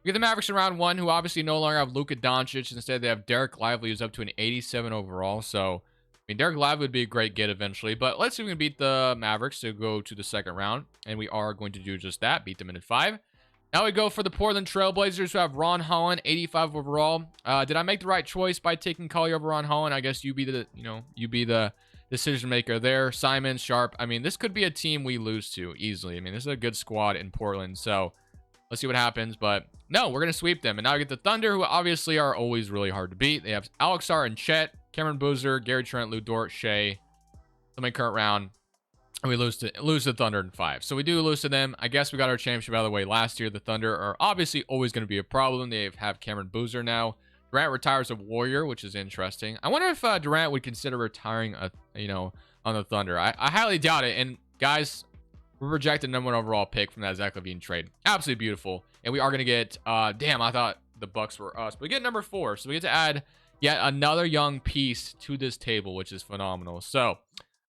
[SPEAKER 1] We get the Mavericks in round 1, who obviously no longer have Luka Doncic. Instead, they have Derek Lively, who's up to an 87 overall. So, I mean, Derek Lively would be a great get eventually. But let's see if we can beat the Mavericks to go to the second round. And we are going to do just that, beat them in 5. Now we go for the Portland Trailblazers, who have Ron Holland, 85 overall. Did I make the right choice by taking Collier over Ron Holland? I guess you be the decision maker there. Simon, Sharp. I mean, this could be a team we lose to easily. I mean, this is a good squad in Portland. So let's see what happens. But no, we're going to sweep them. And now we get the Thunder, who obviously are always really hard to beat. They have Alexar and Chet, Cameron Boozer, Gary Trent, Lou Dort, Shea. My current round. And we lose to Thunder in 5. So we do lose to them. I guess we got our championship out of the way last year. The Thunder are obviously always going to be a problem. They have Cameron Boozer now. Durant retires a Warrior, which is interesting. I wonder if Durant would consider retiring, on the Thunder. I highly doubt it. And guys, we projected #1 overall pick from that Zach LaVine trade. Absolutely beautiful. And we are going to get, damn, I thought the Bucks were us. But we get number 4. So we get to add yet another young piece to this table, which is phenomenal. So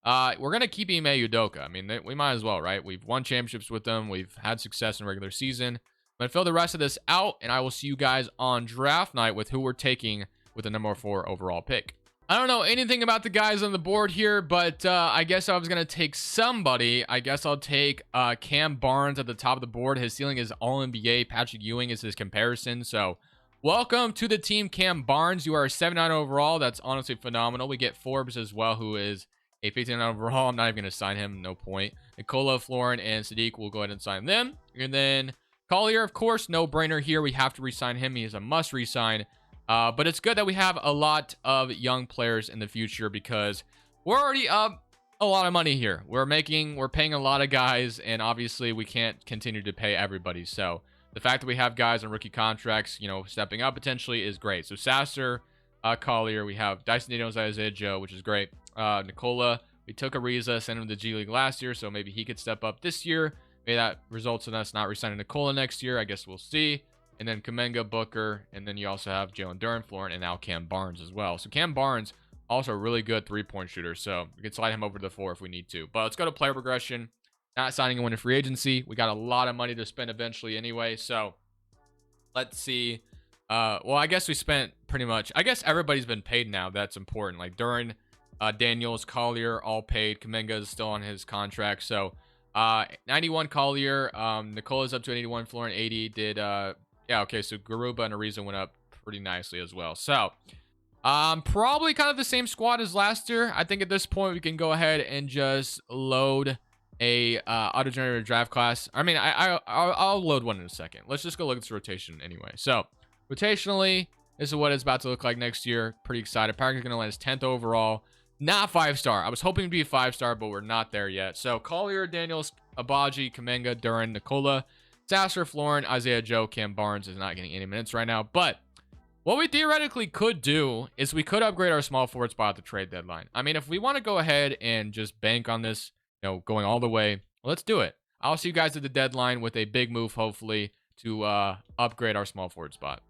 [SPEAKER 1] we're going to keep Ime Udoka. I mean, we might as well, right? We've won championships with them. We've had success in regular season. I'm going to fill the rest of this out, and I will see you guys on draft night with who we're taking with the number 4 overall pick. I don't know anything about the guys on the board here, but I guess I was going to take somebody. I guess I'll take Cam Barnes at the top of the board. His ceiling is All-NBA. Patrick Ewing is his comparison. So welcome to the team, Cam Barnes. You are a 79 overall. That's honestly phenomenal. We get Forbes as well, who is a 59 overall. I'm not even going to sign him. No point. Nikola, Florin, and Sadiq will go ahead and sign them. And then Collier, of course, no brainer here. We have to re-sign him. He is a must re-sign. But it's good that we have a lot of young players in the future, because we're already up a lot of money here. We're paying a lot of guys, and obviously we can't continue to pay everybody. So the fact that we have guys on rookie contracts, stepping up potentially is great. So Sasser, Collier, we have Dyson Daniels, Isaiah Joe, which is great. Nikola, we took Ariza, sent him to the G League last year, so maybe he could step up this year. Maybe that results in us not re-signing Nikola next year. I guess we'll see. And then Kuminga, Booker, and then you also have Jalen Duran, Florin, and now Cam Barnes as well. So Cam Barnes, also a really good three-point shooter, so we can slide him over to the 4 if we need to. But let's go to player progression. Not signing anyone in free agency. We got a lot of money to spend eventually anyway, so let's see. Well, I guess we spent pretty much. I guess everybody's been paid now. That's important. Like Duran, Daniels, Collier, all paid. Kuminga is still on his contract. So 91 Collier. Nikola's up to 81. Florin 80. Yeah, okay. So Garuba and Ariza went up pretty nicely as well. So probably kind of the same squad as last year. I think at this point we can go ahead and just load a auto-generated draft class. I mean, I'll load one in a second. Let's just go look at this rotation anyway. So rotationally, this is what it's about to look like next year. Pretty excited. Parker's going to land his 10th overall. Not 5-star. I was hoping to be a 5-star, but we're not there yet. So Collier, Daniels, Abaji, Kuminga, Duran, Nikola, Sasser, Florin, Isaiah Joe, Cam Barnes is not getting any minutes right now. But what we theoretically could do is we could upgrade our small forward spot at the trade deadline. I mean, if we want to go ahead and just bank on this, going all the way, let's do it. I'll see you guys at the deadline with a big move, hopefully, to upgrade our small forward spot.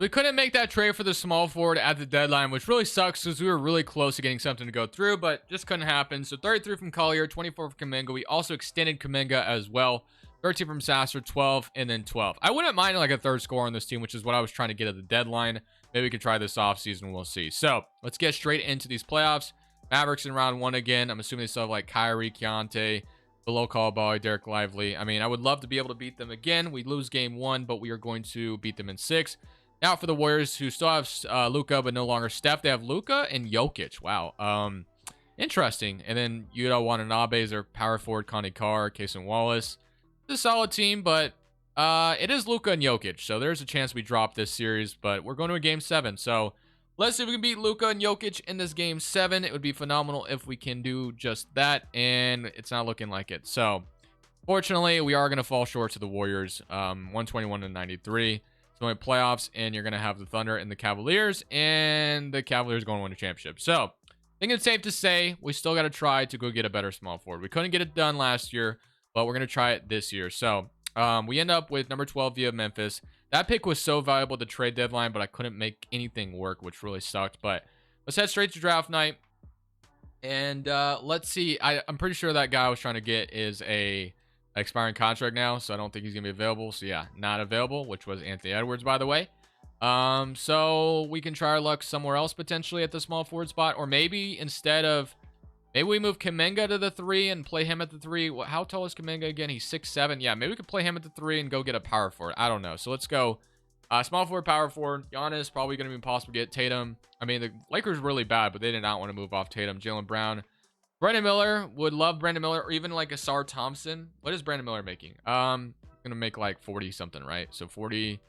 [SPEAKER 1] We couldn't make that trade for the small forward at the deadline, which really sucks because we were really close to getting something to go through, but just couldn't happen. So 33 from Collier, 24 from Kuminga. We also extended Kuminga as well. 13 from Sasser, 12, and then 12. I wouldn't mind like a third score on this team, which is what I was trying to get at the deadline. Maybe we could try this offseason. We'll see. So let's get straight into these playoffs. Mavericks in round 1 again. I'm assuming they still have like Kyrie, Keontae, below call boy, Derek Lively. I mean, I would love to be able to beat them again. We lose game 1, but we are going to beat them in 6. Now for the Warriors, who still have Luka, but no longer Steph, they have Luka and Jokic. Wow. Interesting. And then Yuta Watanabe is their power forward, Connie Carr, Cason Wallace. It's a solid team, but it is Luka and Jokic. So there's a chance we drop this series, but we're going to a game 7. So let's see if we can beat Luka and Jokic in this game 7. It would be phenomenal if we can do just that, and it's not looking like it. So fortunately, we are going to fall short to the Warriors, 121-93. Only playoffs, and you're going to have the Thunder and the Cavaliers, and the Cavaliers going to win a championship. So I think it's safe to say we still got to try to go get a better small forward. We couldn't get it done last year, but we're going to try it this year. So we end up with number 12 via Memphis. That pick was so valuable at the trade deadline, but I couldn't make anything work, which really sucked. But let's head straight to draft night, and let's see. I'm pretty sure that guy I was trying to get is a expiring contract now, so I don't think he's gonna be available. So yeah, not available, which was Anthony Edwards, by the way. So we can try our luck somewhere else potentially at the small forward spot, or maybe maybe we move Kuminga to the 3 and play him at the 3. How tall is Kuminga again? He's 6'7". Yeah, maybe we could play him at the 3 and go get a power forward. I don't know. So let's go small forward, power forward. Giannis, probably gonna be impossible to get. Tatum, I mean, the Lakers are really bad, but they did not want to move off Tatum. Jaylen Brown, Brandon Miller, would love Brandon Miller, or even like Asar Thompson. What is Brandon Miller making? Gonna make like 40 something, right? So 40.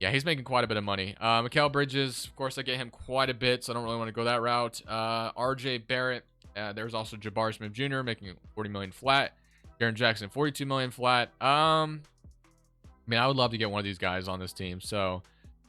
[SPEAKER 1] Yeah, he's making quite a bit of money. Mikal Bridges, of course, I get him quite a bit, so I don't really want to go that route. RJ Barrett, there's also Jabari Smith Jr. making 40 million flat. Jaren Jackson, 42 million flat. I mean, I would love to get one of these guys on this team. So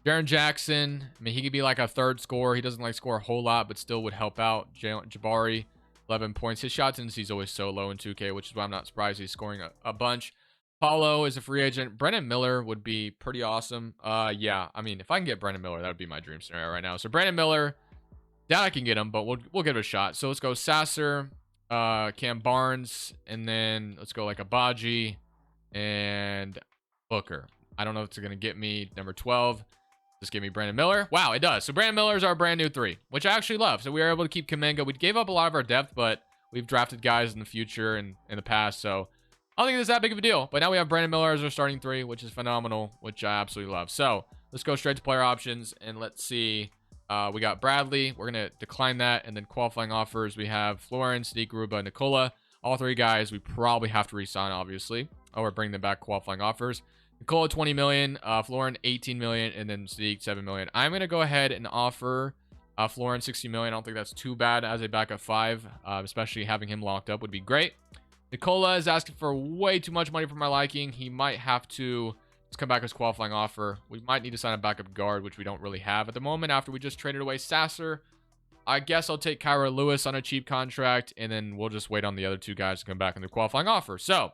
[SPEAKER 1] Jaren Jackson, I mean, he could be like a third scorer. He doesn't like score a whole lot, but still would help out. Jabari, 11 points. His shot tendency is always so low in 2K, which is why I'm not surprised he's scoring a bunch. Paulo is a free agent. Brandon Miller would be pretty awesome. Yeah, I mean, if I can get Brandon Miller, that would be my dream scenario right now. So Brandon Miller, doubt I can get him, but we'll give it a shot. So let's go Sasser, Cam Barnes, and then let's go like Abaji and Booker. I don't know if it's going to get me number 12. Just give me Brandon Miller. Wow, it does. So Brandon Miller is our brand new 3, which I actually love. So we were able to keep Kuminga. We gave up a lot of our depth, but we've drafted guys in the future and in the past. So I don't think it's that big of a deal. But now we have Brandon Miller as our starting 3, which is phenomenal, which I absolutely love. So let's go straight to player options, and let's see. We got Bradley. We're going to decline that. And then qualifying offers, we have Florence, Sadiq, Garuba, Nikola. All 3 guys we probably have to re-sign, obviously. Or bring them back qualifying offers. Nikola, 20 million, Florin, 18 million, and then Sadiq, 7 million. I'm going to go ahead and offer Florin 60 million. I don't think that's too bad as a backup 5, especially having him locked up would be great. Nikola is asking for way too much money for my liking. He might have to just come back as qualifying offer. We might need to sign a backup guard, which we don't really have at the moment after we just traded away Sasser. I guess I'll take Kyra Lewis on a cheap contract, and then we'll just wait on the other 2 guys to come back on their qualifying offer. So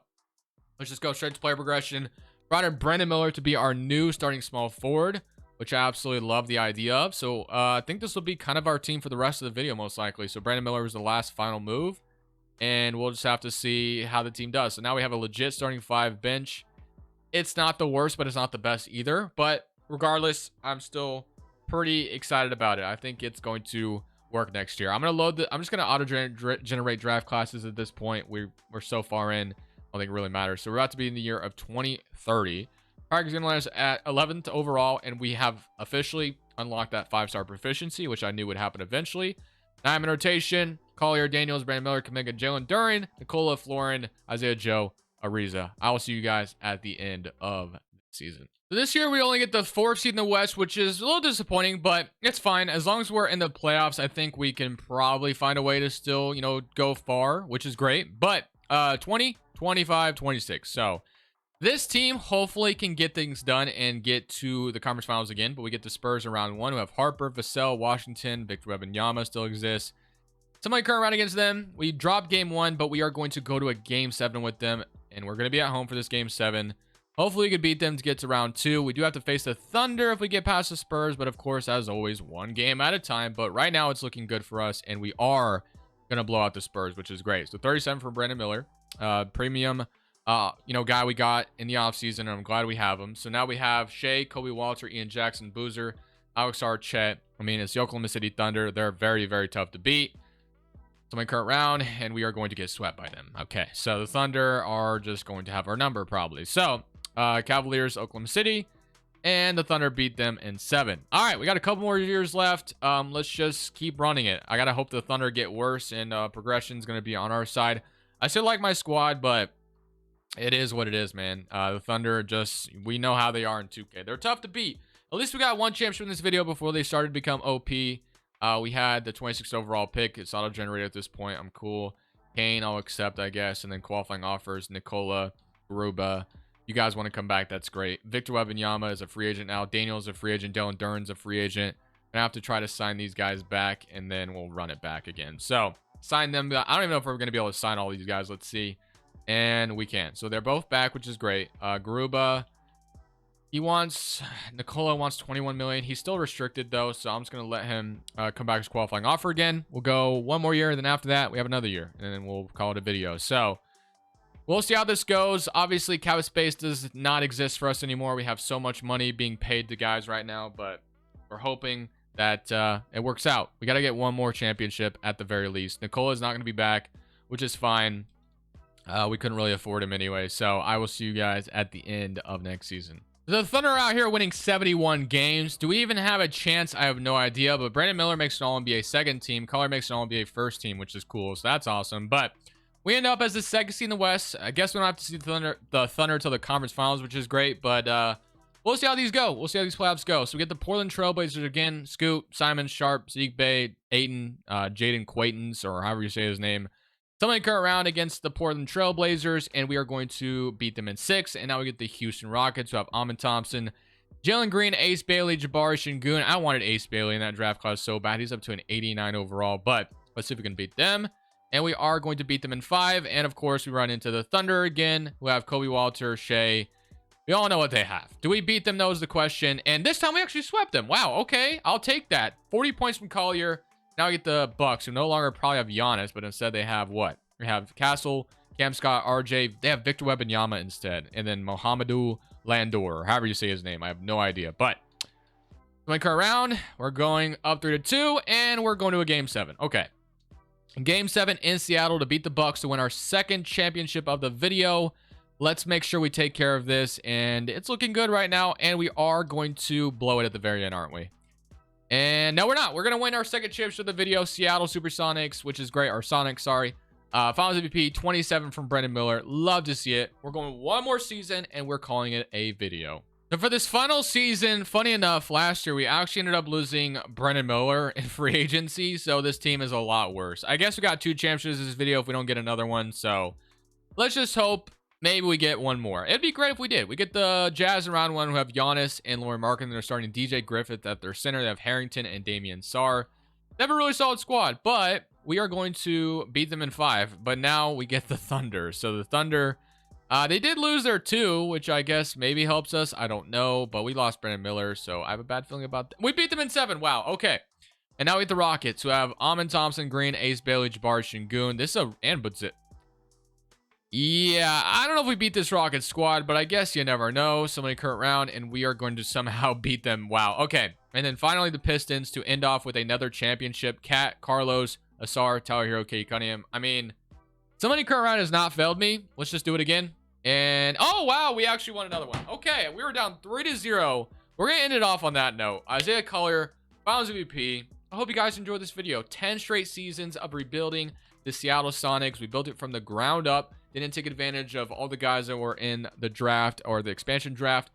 [SPEAKER 1] let's just go straight to player progression. Brought in Brandon Miller to be our new starting small forward, which I absolutely love the idea of. So I think this will be kind of our team for the rest of the video, most likely. So Brandon Miller was the last final move, and we'll just have to see how the team does. So now we have a legit starting 5 bench. It's not the worst, but it's not the best either. But regardless, I'm still pretty excited about it. I think it's going to work next year. I'm just gonna auto generate draft classes at this point. We're so far in. I don't think it really matters. So we're about to be in the year of 2030. Parker's going to land us at 11th overall, and we have officially unlocked that 5-star proficiency, which I knew would happen eventually. Now I'm in rotation. Collier, Daniels, Brandon Miller, Kuminga, Jalen Duran, Nikola, Florin, Isaiah Joe, Ariza. I will see you guys at the end of season. So this year we only get the 4th seed in the West, which is a little disappointing, but it's fine. As long as we're in the playoffs, I think we can probably find a way to still, you know, go far, which is great. But 20, 25, 26. So this team hopefully can get things done and get to the conference finals again. But we get the Spurs in round 1. We have Harper, Vassell, Washington, Victor Wembanyama still exists. Somebody current round against them. We dropped game 1, but we are going to go to a game 7 with them. And we're going to be at home for this game 7. Hopefully we could beat them to get to round 2. We do have to face the Thunder if we get past the Spurs. But of course, as always, one game at a time. But right now it's looking good for us. And we are going to blow out the Spurs, which is great. So 37 for Brandon Miller. Premium, you know, guy we got in the offseason. And I'm glad we have him. So now we have Shea, Kobe Walter, Ian Jackson, Boozer, Alex Chet. I mean, it's the Oklahoma City Thunder. They're very, very tough to beat. So my current round, and we are going to get swept by them. Okay, so the Thunder are just going to have our number probably. So Cavaliers, Oklahoma City, and the Thunder beat them in 7. All right, we got a couple more years left. Let's just keep running it. I gotta hope the Thunder get worse, and progression is gonna be on our side. I still like my squad, but it is what it is, man. The Thunder we know how they are in 2K. They're tough to beat. At least we got one championship in this video before they started to become OP. We had the 26th overall pick. It's auto-generated at this point. I'm cool. Kane, I'll accept, I guess. And then qualifying offers, Nikola, Garuba. You guys want to come back, that's great. Victor Wembanyama is a free agent now. Daniel's a free agent. Dylan Durn's a free agent. I have to try to sign these guys back, and then we'll run it back again. So, sign them. I don't even know if we're going to be able to sign all these guys. Let's see. And we can. So, they're both back, which is great. Garuba, Nikola wants 21 million. He's still restricted, though, so I'm just going to let him come back as qualifying offer again. We'll go one more year, and then after that, we have another year, and then we'll call it a video. So, we'll see how this goes. Obviously, cap space does not exist for us anymore. We have so much money being paid to guys right now, but we're hoping that it works out. We got to get one more championship at the very least. Nikola's not going to be back, which is fine. We couldn't really afford him anyway, so I will see you guys at the end of next season. The Thunder are out here winning 71 games. Do we even have a chance? I have no idea, but Brandon Miller makes an All-NBA second team. Collar makes an All-NBA first team, which is cool, so that's awesome. But we end up as the second seed in the West. I guess we don't have to see the Thunder till the conference finals, which is great. But we'll see how these go. We'll see how these playoffs go. So we get the Portland Trailblazers again. Scoot, Simon, Sharp, Zeke Bay, Ayton, Jaden Quaitons, or however you say his name. Somebody current round against the Portland Trailblazers, and we are going to beat them in 6. And now we get the Houston Rockets, who have Amin Thompson, Jalen Green, Ace Bailey, Jabari Şengün. I wanted Ace Bailey in that draft class so bad. He's up to an 89 overall, but let's see if we can beat them. And we are going to beat them in 5. And, of course, we run into the Thunder again, who have Kobe Walter, Shea. We all know what they have. Do we beat them, though, is the question. And this time we actually swept them. Wow, okay. I'll take that. 40 points from Collier. Now we get the Bucks, who no longer probably have Giannis, but instead they have what? We have Castle, Cam Scott, RJ. They have Victor Wembanyama instead. And then Mohamedou Landor, or however you say his name. I have no idea. But my current round, we're going up 3-2, and we're going to a game 7. Okay. Game 7 in Seattle to beat the Bucks to win our second championship of the video. Let's make sure we take care of this, and it's looking good right now, and we are going to blow it at the very end, aren't we? And no, we're not. We're going to win our second championship of the video, Seattle Supersonics, which is great. Or Sonics, sorry. Finals MVP, 27 from Brandon Miller. Love to see it. We're going one more season, and we're calling it a video. So for this final season, funny enough, last year we actually ended up losing Brandon Miller in free agency, so this team is a lot worse. I guess we got 2 championships in this video if we don't get another one, so let's just hope maybe we get one more. It'd be great if we did. We get the Jazz in round 1 who have Giannis and Laurie Markin. They're starting DJ Griffith at their center. They have Harrington and Damian Sarr. They have a really solid squad, but we are going to beat them in 5. But now we get the Thunder. So the Thunder, they did lose their 2, which I guess maybe helps us. I don't know, but we lost Brandon Miller, so I have a bad feeling about that. We beat them in 7. Wow, okay. And now we get the Rockets, who have Amin Thompson, Green, Ace Bailey, Jabari Şengün. This is and Budzit. Yeah, I don't know if we beat this Rockets squad, but I guess you never know. Somebody current round, and we are going to somehow beat them. Wow, okay. And then finally the Pistons to end off with another championship. Cat, Carlos, Asar, Tyler Hero, Katie Cunningham. I mean, somebody current round has not failed me. Let's just do it again. And, oh, wow, we actually won another one. Okay, we were down 3-0. We're going to end it off on that note. Isaiah Collier, Finals MVP. I hope you guys enjoyed this video. 10 straight seasons of rebuilding the Seattle Sonics. We built it from the ground up. Didn't take advantage of all the guys that were in the draft or the expansion draft.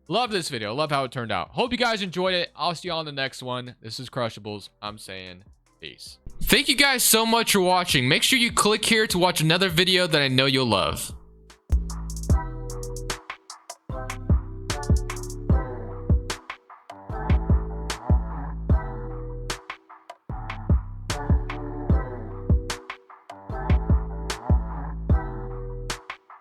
[SPEAKER 1] Love this video. Love how it turned out. Hope you guys enjoyed it. I'll see y'all in the next one. This is Crushables. I'm saying peace. Thank you guys so much for watching. Make sure you click here to watch another video that I know you'll love.